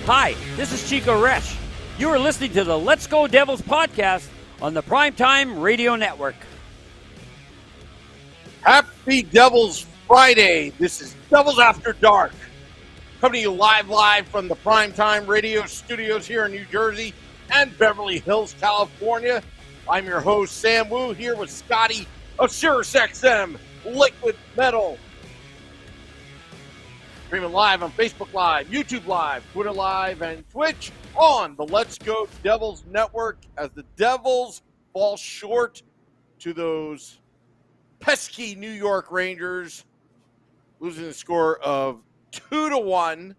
Hi, this is Chico Resch. You are listening to the Let's Go Devils podcast on the Primetime Radio Network. Happy Devils Friday. This is Devils After Dark. Coming to you live from the Primetime Radio studios here in New Jersey and Beverly Hills, California. I'm your host, Sam Wu, here with Scotty of SiriusXM Liquid Metal. Streaming live on Facebook Live, YouTube Live, Twitter Live, and Twitch on the Let's Go Devils Network as the Devils fall short to those pesky New York Rangers, losing the score of 2-1.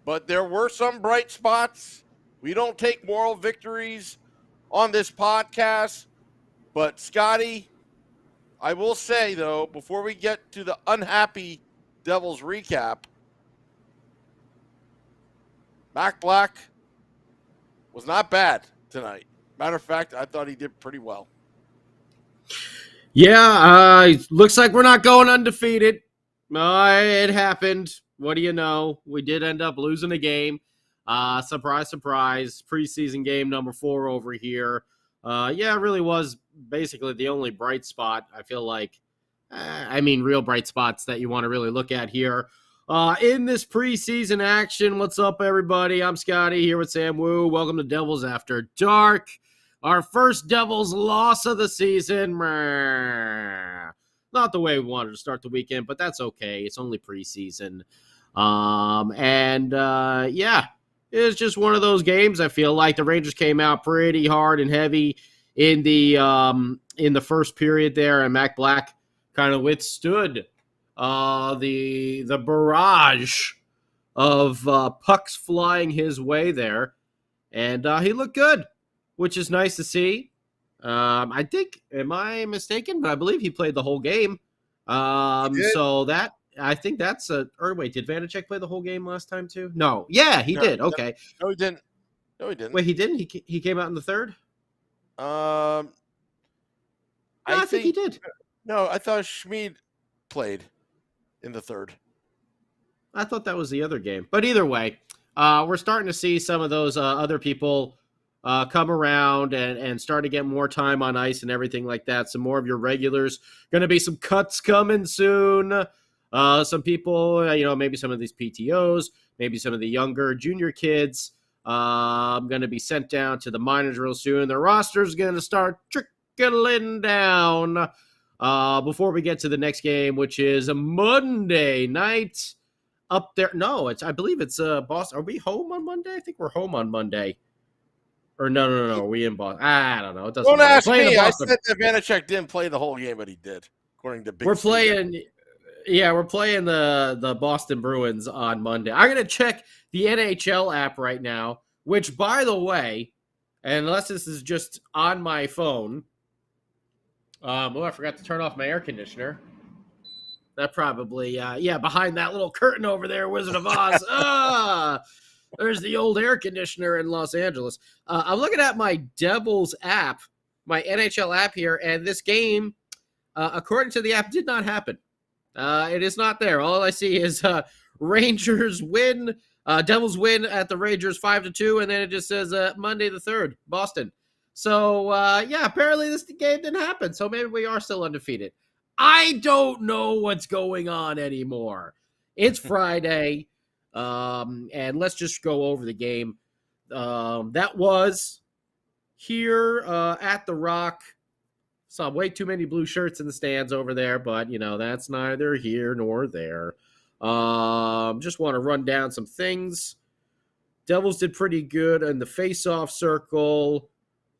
But there were some bright spots. We don't take moral victories on this podcast. But, Scotty, I will say, though, before we get to the unhappy Devils recap, Mack Black was not bad tonight. Matter of fact, I thought he did pretty well. Yeah, looks like we're not going undefeated. It happened. What do you know? We did end up losing a game. Surprise, surprise. Preseason game number 4 over here. Yeah, it really was basically the only bright spot, I feel like. Real bright spots that you want to really look at here. In this preseason action, what's up, everybody? I'm Scotty here with Sam Wu. Welcome to Devils After Dark. Our first Devils loss of the season. Not the way we wanted to start the weekend, but that's okay. It's only preseason. Yeah, it's just one of those games. I feel like the Rangers came out pretty hard and heavy in the first period there, and Mack Black kind of withstood the barrage of pucks flying his way there, and he looked good, which is nice to see. I think, am I mistaken? But I believe he played the whole game. So that, I think that's wait, did Vanacek play the whole game last time too? No. Yeah, he did. Okay. No, he didn't. No, he didn't. Wait, he didn't? He came out in the third? I think he did. No, I thought Schmid played in the third. I thought that was the other game. But either way, we're starting to see some of those other people come around and start to get more time on ice and everything like that. Some more of your regulars. Going to be some cuts coming soon. Some people, maybe some of these PTOs, maybe some of the younger junior kids going to be sent down to the minors real soon. The roster's going to start trickling down before we get to the next game, which is a Monday night up there. No, I believe it's Boston. Are we home on Monday? I think we're home on Monday. Or no. Are we in Boston? I don't know. It doesn't Don't matter. ask me. I said that Vanacek didn't play the whole game, but he did, according to Big We're C. playing. Yeah, we're playing the Boston Bruins on Monday. I'm going to check the NHL app right now, which, by the way, unless this is just on my phone. I forgot to turn off my air conditioner. That probably, behind that little curtain over there, Wizard of Oz. There's the old air conditioner in Los Angeles. I'm looking at my Devils app, my NHL app here, and this game, according to the app, did not happen. It is not there. All I see is Rangers win, Devils win at the Rangers 5-2, and then it just says Monday the 3rd, Boston. So, apparently this game didn't happen, so maybe we are still undefeated. I don't know what's going on anymore. It's Friday, and let's just go over the game. That was here at the Rock. Saw way too many blue shirts in the stands over there, but, that's neither here nor there. Just want to run down some things. Devils did pretty good in the face-off circle.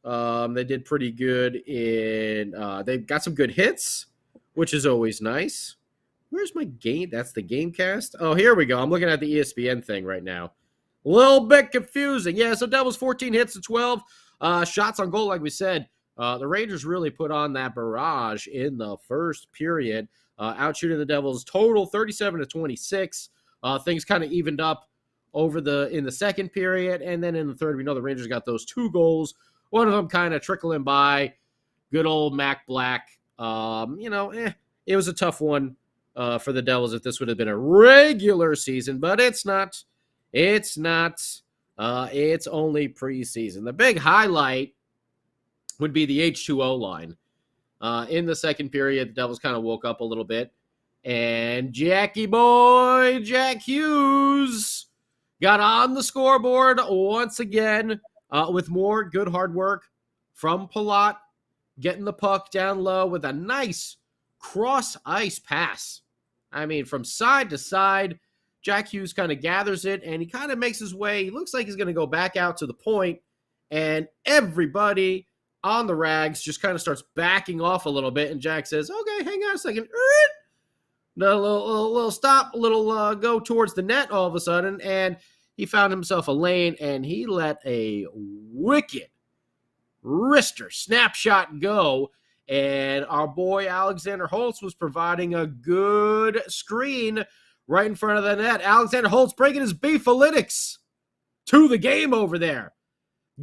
They did pretty good in they've got some good hits, which is always nice. Where's my game? That's the Gamecast. Oh, here we go. I'm looking at the ESPN thing right now. A little bit confusing. Yeah, so Devils 14 hits to 12 shots on goal, like we said. The Rangers really put on that barrage in the first period, outshooting the Devils total 37-26. Things kind of evened up in the second period, and then in the third, we know the Rangers got those 2 goals. One of them kind of trickling by. Good old Mack Black. It was a tough one for the Devils if this would have been a regular season, but it's not. It's not. It's only preseason. The big highlight would be the H2O line. In the second period, the Devils kind of woke up a little bit. And Jack Hughes got on the scoreboard once again with more good hard work from Palat, getting the puck down low with a nice cross-ice pass. I mean, from side to side, Jack Hughes kind of gathers it, and he kind of makes his way. He looks like he's going to go back out to the point, and everybody on the rags just kind of starts backing off a little bit, and Jack says, okay, hang on a second. A little stop, a little go towards the net all of a sudden, and he found himself a lane, and he let a wicked wrister snapshot go, and our boy Alexander Holtz was providing a good screen right in front of the net. Alexander Holtz breaking his beefalytics to the game over there.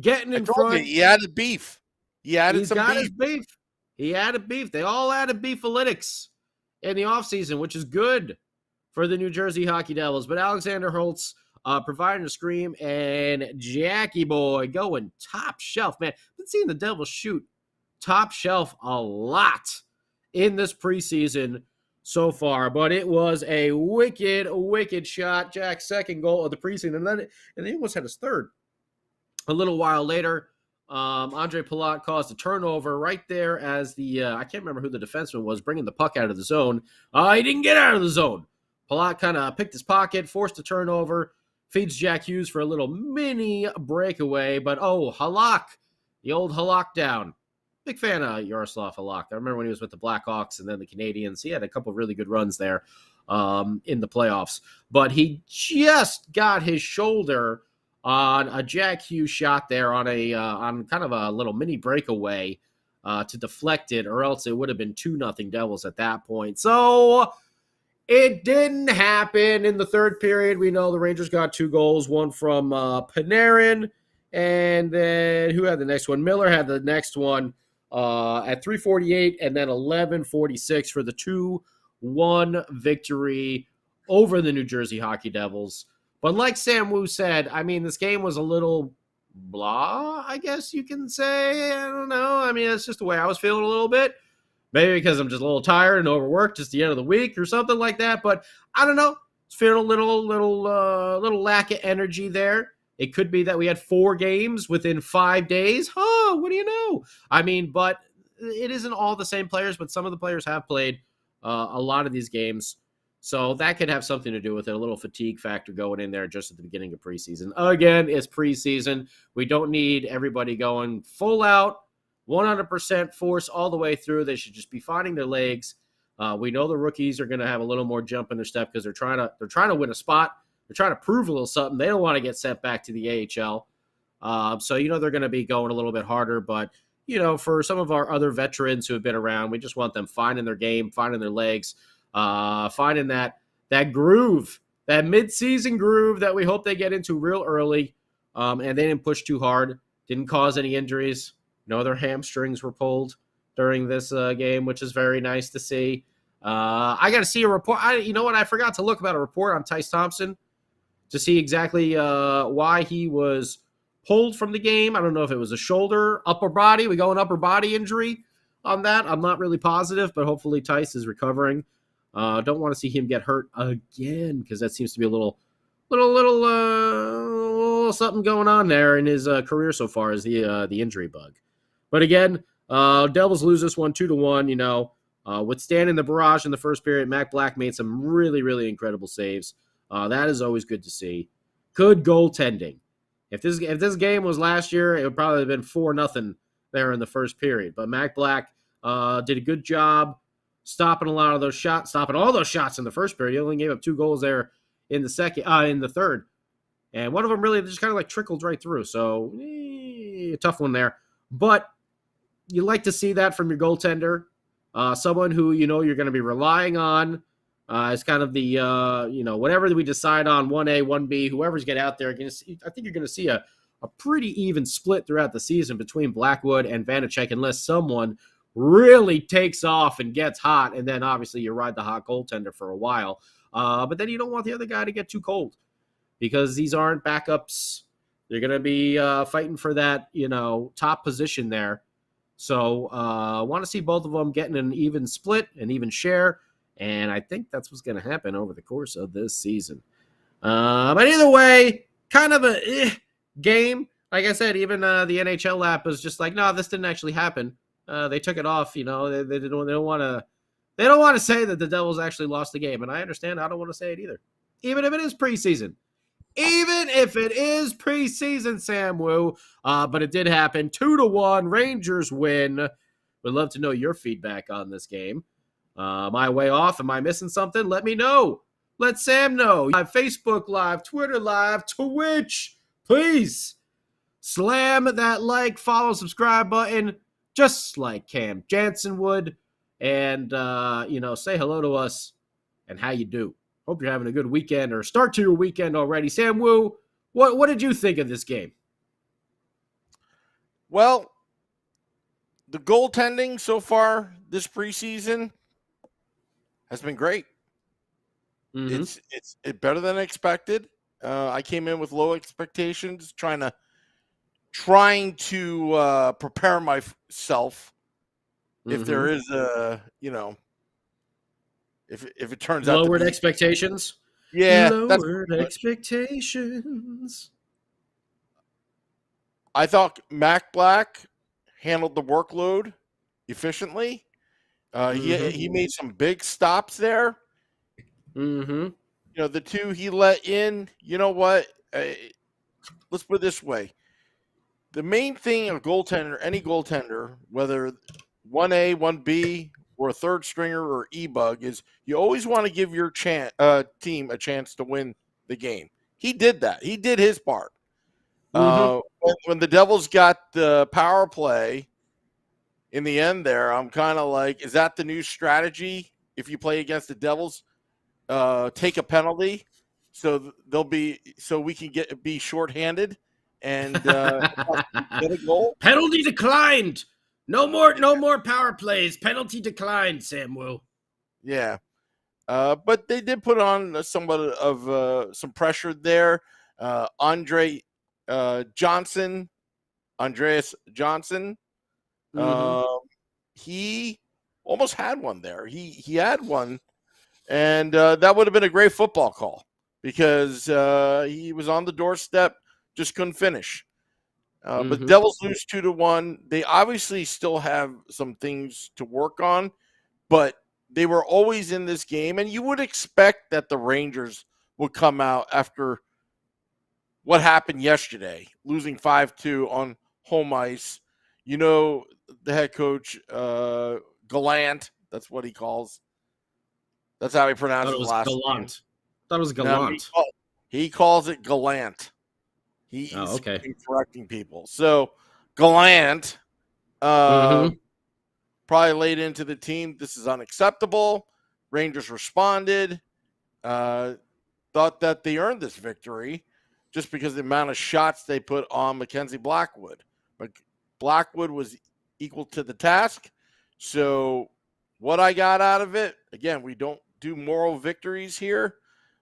Getting in front. He added beef. He added some beef. His beef. He added beef. They all added beefalytics in the offseason, which is good for the New Jersey Hockey Devils. But Alexander Holtz providing a scream, and Jackie boy going top shelf. Man, I've been seeing the Devils shoot top shelf a lot in this preseason so far, but it was a wicked shot. Jack's second goal of the preseason, and he almost had his third. A little while later, Andre Palat caused a turnover right there as the I can't remember who the defenseman was bringing the puck out of the zone. He didn't get out of the zone. Palat kind of picked his pocket, forced a turnover, feeds Jack Hughes for a little mini breakaway. But Halak, the old Halak down. Big fan of Yaroslav Halak. I remember when he was with the Blackhawks and then the Canadiens. He had a couple of really good runs there in the playoffs. But he just got his shoulder on a Jack Hughes shot there on kind of a little mini breakaway to deflect it, or else it would have been 2-0 Devils at that point. So it didn't happen in the third period. We know the Rangers got 2 goals, one from Panarin, and then who had the next one? Miller had the next one at 3:48, and then 11:46 for the 2-1 victory over the New Jersey Hockey Devils. But like Sam Wu said, I mean, this game was a little blah, I guess you can say. I don't know. I mean, that's just the way I was feeling a little bit. Maybe because I'm just a little tired and overworked, just the end of the week or something like that. But I don't know. It's feeling a little lack of energy there. It could be that we had 4 games within 5 days. What do you know? I mean, but it isn't all the same players, but some of the players have played a lot of these games. So that could have something to do with it, a little fatigue factor going in there just at the beginning of preseason. Again, it's preseason. We don't need everybody going full out, 100% force all the way through. They should just be finding their legs. We know the rookies are going to have a little more jump in their step because they're trying to win a spot. They're trying to prove a little something. They don't want to get sent back to the AHL. So, they're going to be going a little bit harder. But, for some of our other veterans who have been around, we just want them finding their game, finding their legs, finding that groove, that midseason groove that we hope they get into real early. And they didn't push too hard, didn't cause any injuries. No other hamstrings were pulled during this game, which is very nice to see. I got to see a report. I forgot to look about a report on Tyce Thompson to see exactly why he was pulled from the game. I don't know if it was a shoulder, upper body. We go an upper body injury on that. I'm not really positive, but hopefully Tyce is recovering. Don't want to see him get hurt again because that seems to be a little something going on there in his career so far as the injury bug. But again, Devils lose this one 2-1. Withstanding the barrage in the first period, Mack Black made some really, really incredible saves. That is always good to see. Good goaltending. If this game was last year, it would probably have been 4-0 there in the first period. But Mack Black did a good job stopping all those shots in the first period. He only gave up 2 goals there in the third. And one of them really just kind of like trickled right through. So, a tough one there. But you like to see that from your goaltender. Someone who, you're going to be relying on as kind of the, whatever we decide on 1A, 1B, whoever's get out there. I think you're going to see a pretty even split throughout the season between Blackwood and Vanacek unless someone really takes off and gets hot. And then obviously you ride the hot goaltender for a while. But then you don't want the other guy to get too cold because these aren't backups. They're going to be fighting for that, top position there. So I want to see both of them getting an even split, an even share. And I think that's what's going to happen over the course of this season. But either way, kind of a game. Like I said, even the NHL app was just like, no, this didn't actually happen. They took it off. They don't want to say that the Devils actually lost the game. And I understand. I don't want to say it either. Even if it is preseason. Even if it is preseason, Sam Wu. But it did happen. 2-1. Rangers win. Would love to know your feedback on this game. Am I way off? Am I missing something? Let me know. Let Sam know. Facebook Live, Twitter Live, Twitch. Please slam that like, follow, subscribe button, just like Cam Jansen would. And, say hello to us and how you do. Hope you're having a good weekend or start to your weekend already. Sam Wu, what did you think of this game? Well, the goaltending so far this preseason has been great. Mm-hmm. It's better than expected. I came in with low expectations, trying to prepare myself if there is a if it turns out lowered expectations. Yeah, lowered expectations. I thought Mack Black handled the workload efficiently. He made some big stops there. Mm-hmm. The two he let in, you know what? Let's put it this way. The main thing of any goaltender, whether 1A, 1B, or a third stringer or E-bug, is you always want to give your team a chance to win the game. He did that. He did his part. Mm-hmm. When the Devils got the power play in the end there, I'm kind of like, is that the new strategy if you play against the Devils? Take a penalty so we can be shorthanded and get a goal. Penalty declined. No more power plays. Penalty declined, Sam Wu. Yeah. But they did put on somewhat of some pressure there. Andreas Johnson, he almost had one there. He had one. And that would have been a great football call because he was on the doorstep, just couldn't finish. But Devils lose 2-1. They obviously still have some things to work on, but they were always in this game. And you would expect that the Rangers would come out after what happened yesterday, losing 5-2 on home ice. The head coach, Gallant, that's what he calls. That's how he pronounces his last name. Thought it was Gallant. No, he calls it Gallant. He's correcting people. So Gallant probably laid into the team, this is unacceptable. Rangers responded, thought that they earned this victory just because of the amount of shots they put on Mackenzie Blackwood. But Blackwood was equal to the task. So what I got out of it, again, we don't do moral victories here.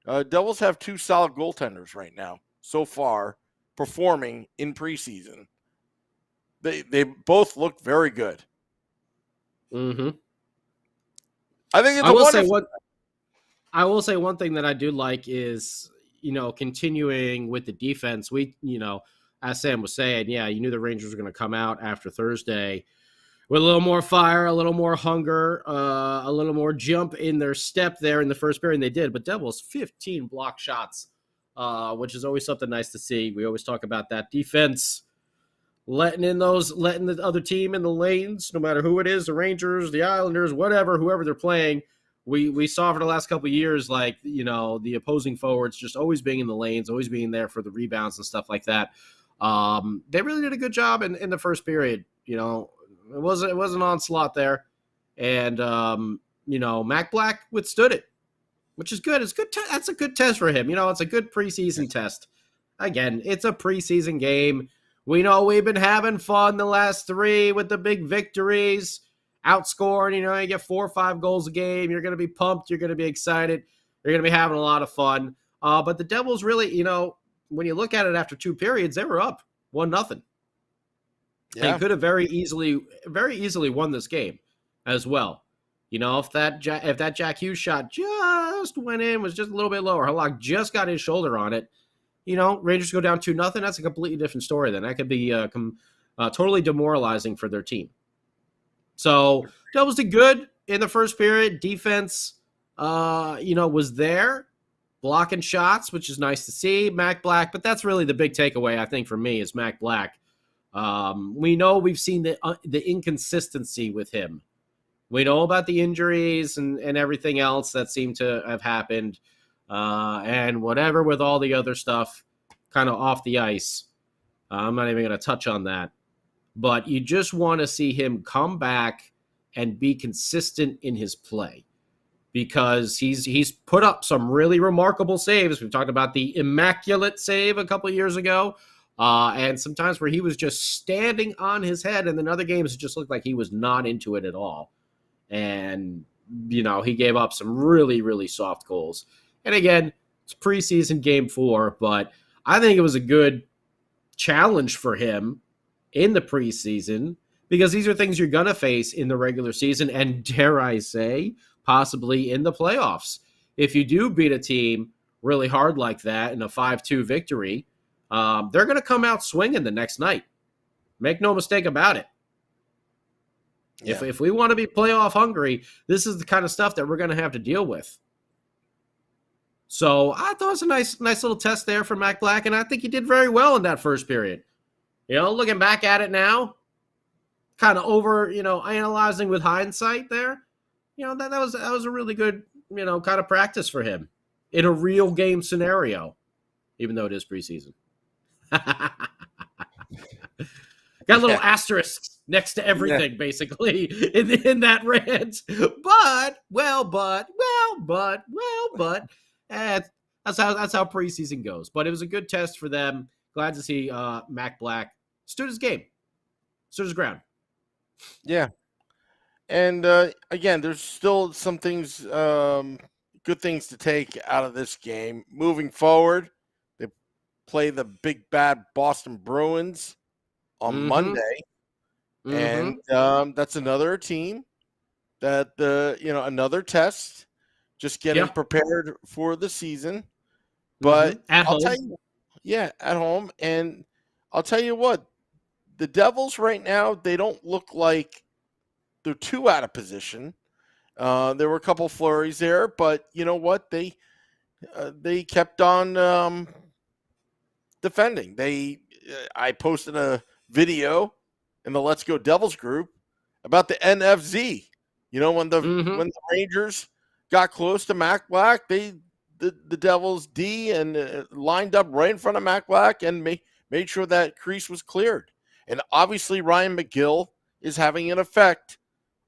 Devils have two solid goaltenders right now so far performing in preseason. They both look very good. Mm-hmm. I think it's I will say one thing that I do like is, continuing with the defense. We, as Sam was saying, you knew the Rangers were going to come out after Thursday with a little more fire, a little more hunger, a little more jump in their step there in the first period, and they did. But Devils, 15 block shots, which is always something nice to see. We always talk about that defense, letting the other team in the lanes, no matter who it is, the Rangers, the Islanders, whoever they're playing. We saw for the last couple of years, the opposing forwards just always being in the lanes, always being there for the rebounds and stuff like that. They really did a good job in the first period. It was an onslaught there, and Mack Black withstood it, which is good. It's good. That's a good test for him. It's a good preseason test. Again, it's a preseason game. We know we've been having fun the last 3 with the big victories, outscoring. You get 4 or 5 goals a game. You're going to be pumped. You're going to be excited. You're going to be having a lot of fun. But the Devils really, when you look at it after 2 periods, they were up 1-0. Yeah. They could have very easily won this game as well. If that Jack Hughes shot just went in, was just a little bit lower, Halak just got his shoulder on it, Rangers go down 2-0. That's a completely different story then. That could be totally demoralizing for their team. So Devils did good in the first period. Defense, was there, blocking shots, which is nice to see. Mack Black, but that's really the big takeaway, I think, for me is Mack Black. We know we've seen the inconsistency with him. We know about the injuries and everything else that seemed to have happened. And whatever with all the other stuff kind of off the ice. I'm not even going to touch on that. But you just want to see him come back and be consistent in his play. Because he's put up some really remarkable saves. We've talked about the immaculate save a couple of years ago. And sometimes where he was just standing on his head. And then other games, it just looked like he was not into it at all. And, he gave up some really, really soft goals. And again, it's preseason game 4, but I think it was a good challenge for him in the preseason because these are things you're going to face in the regular season and, dare I say, possibly in the playoffs. If you do beat a team really hard like that in a 5-2 victory, they're going to come out swinging the next night. Make no mistake about it. Yeah. If we want to be playoff hungry, this is the kind of stuff that we're going to have to deal with. So I thought it was a nice little test there for Mack Black, and I think he did very well in that first period. Looking back at it now, kind of analyzing with hindsight there, that was a really good, kind of practice for him in a real game scenario, even though it is preseason. Got little asterisks next to everything, basically, in that rant. But that's how preseason goes. But it was a good test for them. Glad to see Mack Black stood his game, stood his ground. Yeah. And again, there's still some things, good things to take out of this game. Moving forward, they play the big bad Boston Bruins on Monday. And that's another team that another test, just getting prepared for the season. But at home. At home. And I'll tell you what, the Devils right now, they don't look like they're too out of position. There were a couple flurries there, but you know what? They kept on defending. I posted a video in the Let's Go Devils group about the NFZ. When the Rangers got close to Mack Black, the Devils D and lined up right in front of Mack Black and made sure that crease was cleared. And obviously Ryan McGill is having an effect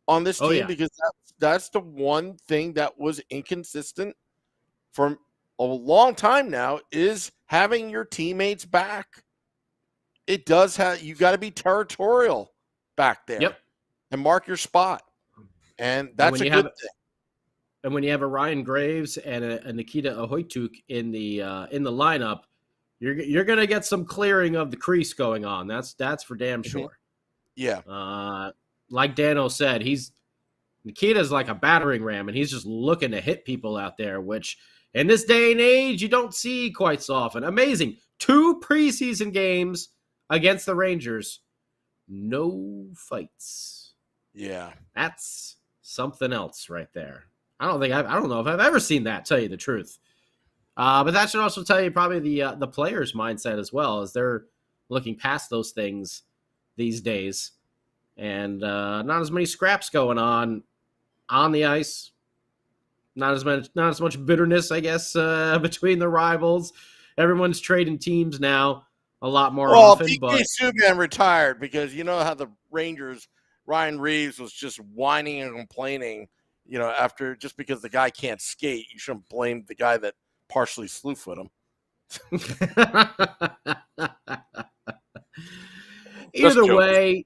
on this team because that's the one thing that was inconsistent for a long time now is having your teammates back. It does have, you got to be territorial back there and mark your spot. And that's a good thing. And when you have a Ryan Graves and a Nikita Ahoytuk in the lineup, you're going to get some clearing of the crease going on. That's for damn sure. Yeah. Like Dano said, Nikita's like a battering ram, and he's just looking to hit people out there, which in this day and age you don't see quite so often. Amazing. 2 preseason games against the Rangers, no fights. Yeah. That's something else right there. I don't know if I've ever seen that, tell you the truth. But that should also tell you probably the players' mindset as well, as they're looking past those things these days. And not as many scraps going on the ice. Not as much bitterness, I guess, between the rivals. Everyone's trading teams now a lot more often. Well, Subban retired because you know how the Rangers, Ryan Reeves was just whining and complaining, after just because the guy can't skate. You shouldn't blame the guy that partially slew foot him. Either way,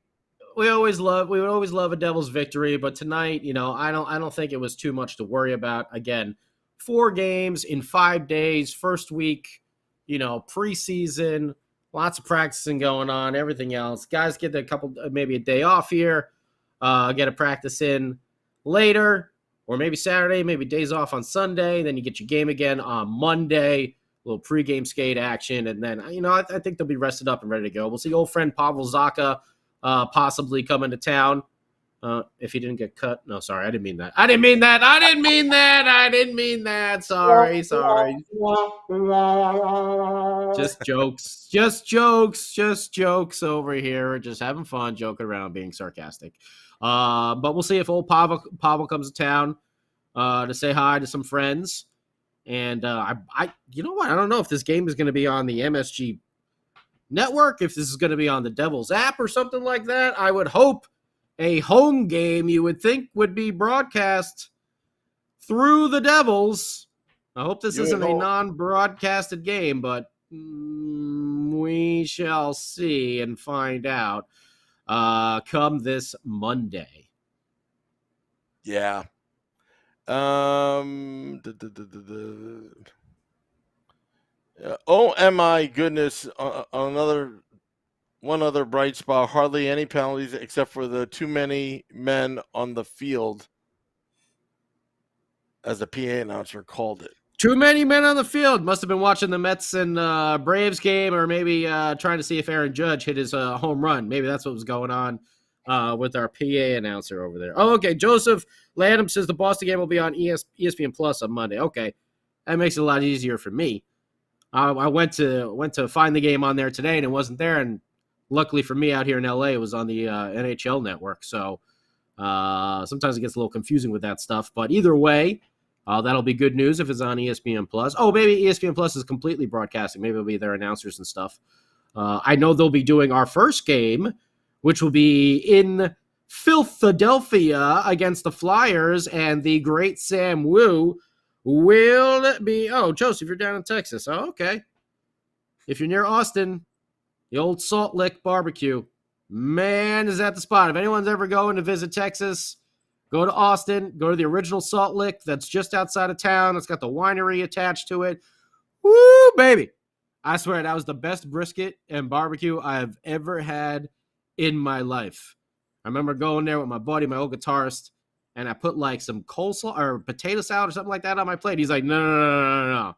we would always love a Devils victory, but tonight, I don't think it was too much to worry about. Again, 4 games in 5 days, first week, preseason, lots of practicing going on, everything else. Guys get maybe a day off here, get a practice in later, or maybe Saturday, maybe days off on Sunday. Then you get your game again on Monday, a little pregame skate action. And then, I think they'll be rested up and ready to go. We'll see old friend Pavel Zacha possibly coming to town. If he didn't get cut. No, sorry. I didn't mean that. Sorry. Just jokes over here. Just having fun, joking around, being sarcastic. But we'll see if old Pavel comes to town to say hi to some friends. And you know what? I don't know if this game is going to be on the MSG network, if this is going to be on the Devils app or something like that. I would hope a home game, you would think, would be broadcast through the Devils. I hope this isn't a non-broadcasted game, but we shall see and find out come this Monday. Yeah. Oh my goodness! One other bright spot, hardly any penalties except for the too many men on the field, as the PA announcer called it. Too many men on the field. Must have been watching the Mets and Braves game, or maybe trying to see if Aaron Judge hit his home run. Maybe that's what was going on with our PA announcer over there. Oh, okay. Joseph Lanham says the Boston game will be on ESPN Plus on Monday. Okay. That makes it a lot easier for me. I went to find the game on there today, and it wasn't there, and luckily for me out here in LA, it was on the NHL network. So sometimes it gets a little confusing with that stuff. But either way, that'll be good news if it's on ESPN Plus. Oh, maybe ESPN Plus is completely broadcasting. Maybe it'll be their announcers and stuff. I know they'll be doing our first game, which will be in Philadelphia against the Flyers, and the great Sam Wu will be. Oh, Joseph, you're down in Texas. Oh, okay. If you're near Austin, the old Salt Lick barbecue. Man, is that the spot. If anyone's ever going to visit Texas, go to Austin, go to the original Salt Lick that's just outside of town. It's got the winery attached to it. Woo, baby. I swear, that was the best brisket and barbecue I've ever had in my life. I remember going there with my buddy, my old guitarist, and I put like some coleslaw or potato salad or something like that on my plate. He's like, no.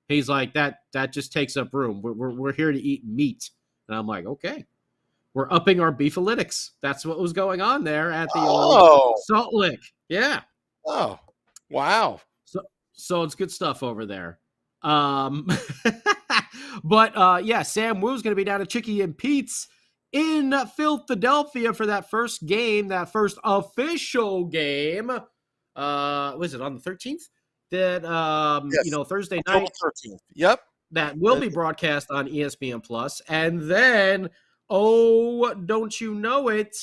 He's like, that just takes up room. We're here to eat meat. And I'm like, okay, we're upping our beefalytics. That's what was going on there at the old Salt Lick. Yeah. Oh, wow. So it's good stuff over there. But yeah, Sam Wu's going to be down at Chicky and Pete's in Philadelphia for that first game, that first official game. Was it on the 13th? That Yes. Thursday night. 13th. Yep. That will be broadcast on ESPN Plus. And then, oh, don't you know it?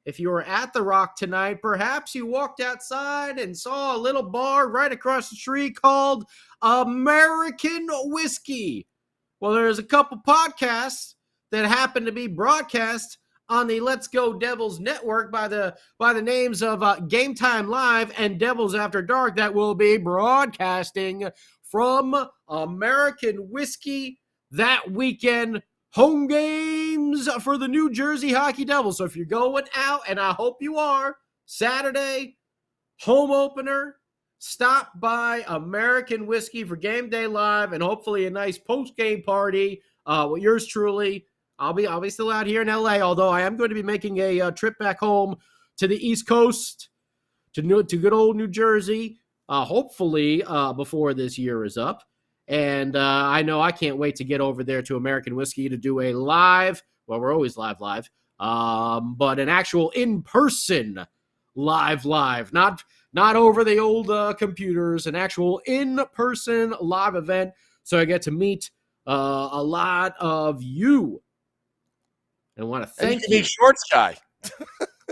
If you were at the Rock tonight, perhaps you walked outside and saw a little bar right across the street called American Whiskey. Well, there's a couple podcasts that happen to be broadcast on the Let's Go Devils network by the names of Game Time Live and Devils After Dark that will be broadcasting from American Whiskey that weekend. Home games for the New Jersey Hockey Devils. So if you're going out, and I hope you are, Saturday, home opener, stop by American Whiskey for Game Day Live and hopefully a nice post-game party with yours truly. I'll be still out here in LA, although I am going to be making a trip back home to the East Coast, to good old New Jersey, hopefully before this year is up. And I know I can't wait to get over there to American Whiskey to do a live, well, we're always live, but an actual in-person live, not over the old computers, an actual in-person live event. So I get to meet a lot of you. And I want to thank you. Shorts guy.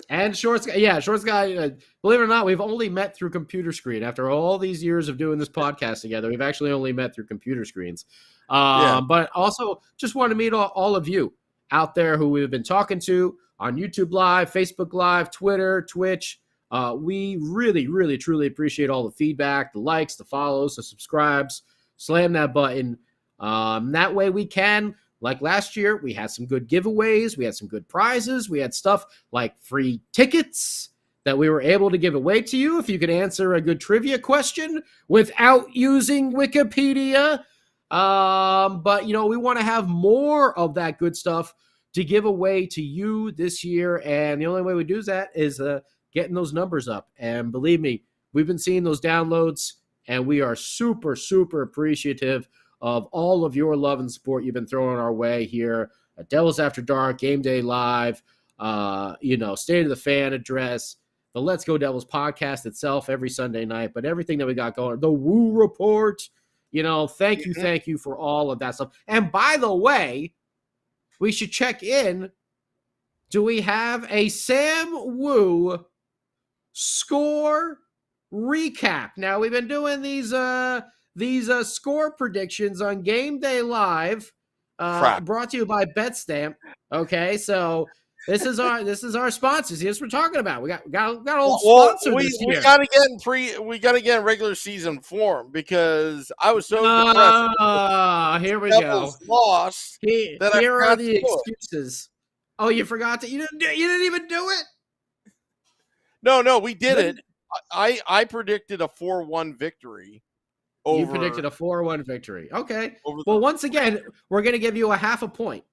And Shorts Guy, yeah, Shorts Guy, believe it or not, we've only met through computer screen. After all these years of doing this podcast together, we've actually only met through computer screens. But also just want to meet all of you out there who we've been talking to on YouTube Live, Facebook Live, Twitter, Twitch. We really, really, truly appreciate all the feedback, the likes, the follows, the subscribes. Slam that button. That way we can, like last year, we had some good giveaways. We had some good prizes. We had stuff like free tickets that we were able to give away to you if you could answer a good trivia question without using Wikipedia. But, we want to have more of that good stuff to give away to you this year. And the only way we do that is getting those numbers up. And believe me, we've been seeing those downloads, and we are super, super appreciative of all of your love and support you've been throwing our way here at Devils After Dark, Game Day Live, State of the Fan address, the Let's Go Devils podcast itself every Sunday night, but everything that we got going, the Woo Report, thank you for all of that stuff. And by the way, we should check in. Do we have a Sam Woo score recap? Now, we've been doing these score predictions on Game Day Live, brought to you by BetStamp. Okay, so this is our sponsors. Here's what we're talking about. We got old sponsors this year. We gotta get in regular season form because I was so depressed. Here we Devils go. Lost. Here are the excuses. Oh, you forgot that you didn't even do it. No, we did it. I predicted a 4-1 victory. You predicted a 4-1 victory. Okay. Well, once again, we're going to give you a half a point.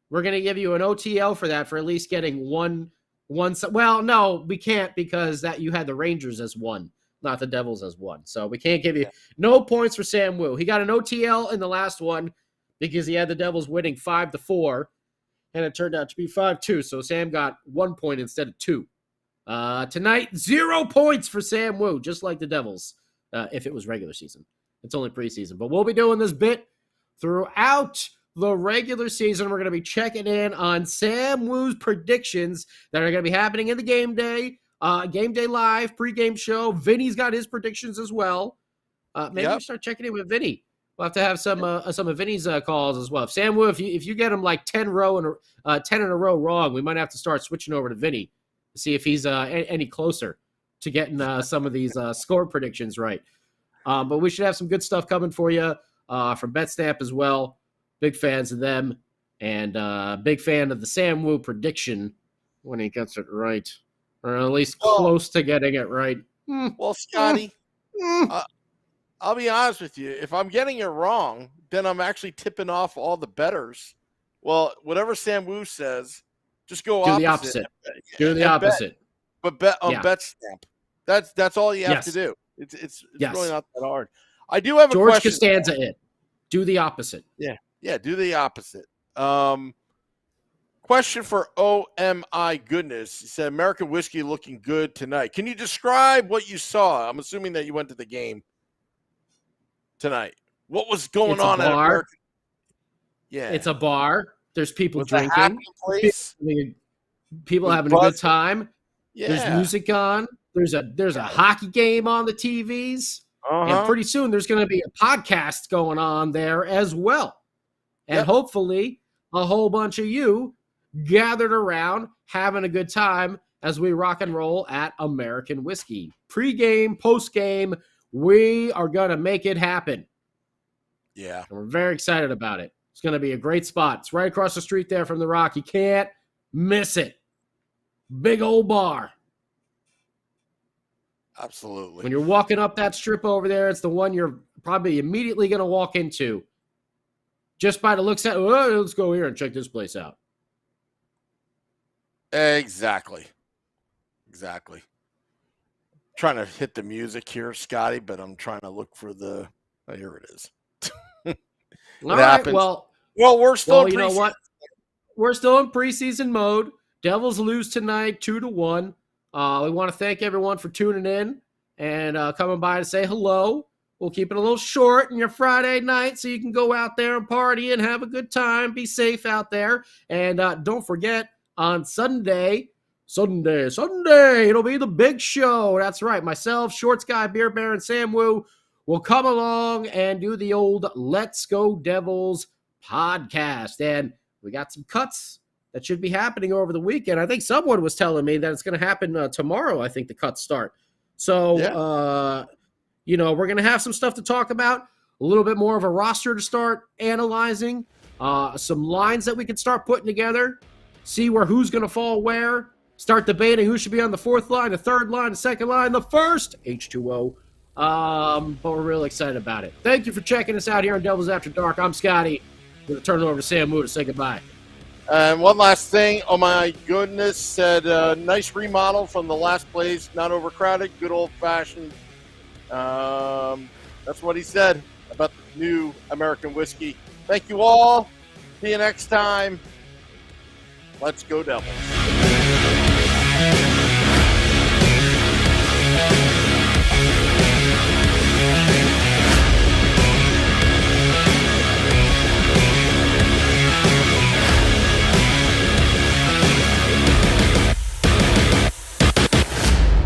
We're going to give you an OTL for that, for at least getting one. Well, no, we can't, because that you had the Rangers as one, not the Devils as one. So we can't give you no points for Sam Woo. He got an OTL in the last one because he had the Devils winning 5-4, and it turned out to be 5-2. So Sam got 1 point instead of 2. Tonight, 0 points for Sam Woo, just like the Devils, if it was regular season. It's only preseason. But we'll be doing this bit throughout the regular season. We're going to be checking in on Sam Woo's predictions that are going to be happening in the Game Day Live pregame show. Vinny's got his predictions as well. Maybe we start checking in with Vinny. We'll have to have some of Vinny's calls as well. If Sam Woo, if you get him like 10 in a row wrong, we might have to start switching over to Vinny to see if he's any closer to getting some of these score predictions right. But we should have some good stuff coming for you from BetStamp as well. Big fans of them, and big fan of the Sam Woo prediction when he gets it right, or at least close to getting it right. Well, Scotty, I'll be honest with you. If I'm getting it wrong, then I'm actually tipping off all the bettors. Well, whatever Sam Woo says, just go do the opposite. Do the opposite. But bet on BetStamp. That's all you have to do. It's really not that hard. I do have a George question. Costanza it. Do the opposite. Yeah, do the opposite. Question for OMI Goodness. He said, American whiskey looking good tonight. Can you describe what you saw? I'm assuming that you went to the game tonight. What was going on at American? Yeah. It's a bar. There's people With drinking. People having a good time. Yeah. There's music on. There's a hockey game on the TVs. And pretty soon there's going to be a podcast going on there as well. And hopefully a whole bunch of you gathered around having a good time as we rock and roll at American Whiskey. Pre-game, post-game, we are going to make it happen. Yeah. And we're very excited about it. It's going to be a great spot. It's right across the street there from the Rock. You can't miss it. Big old bar. Absolutely. When you're walking up that strip over there, it's the one you're probably immediately going to walk into. Just by the looks at, let's go here and check this place out. Exactly. Trying to hit the music here, Scotty, but I'm trying to look for the. Oh, here it is. All right. Well, we're still. You know what? We're still in preseason mode. Devils lose tonight, 2-1. We want to thank everyone for tuning in and coming by to say hello. We'll keep it a little short in your Friday night so you can go out there and party and have a good time. Be safe out there. And don't forget, on Sunday, it'll be the big show. That's right. Myself, Shorts Guy, Beer Baron, Sam Woo will come along and do the old Let's Go Devils podcast. And we got some cuts that should be happening over the weekend. I think someone was telling me that it's going to happen tomorrow. I think the cuts start. So, we're going to have some stuff to talk about. a little bit more of a roster to start analyzing, some lines that we can start putting together, see who's going to fall where, start debating who should be on the fourth line, the third line, the second line, the first H2O. But we're really excited about it. Thank you for checking us out here on Devils After Dark. I'm Scotty. I'm going to turn it over to Sam Moo to say goodbye. And one last thing. Oh, my goodness. Said nice remodel from the last place. Not overcrowded. Good old-fashioned. That's what he said about the new American whiskey. Thank you all. See you next time. Let's go Devils.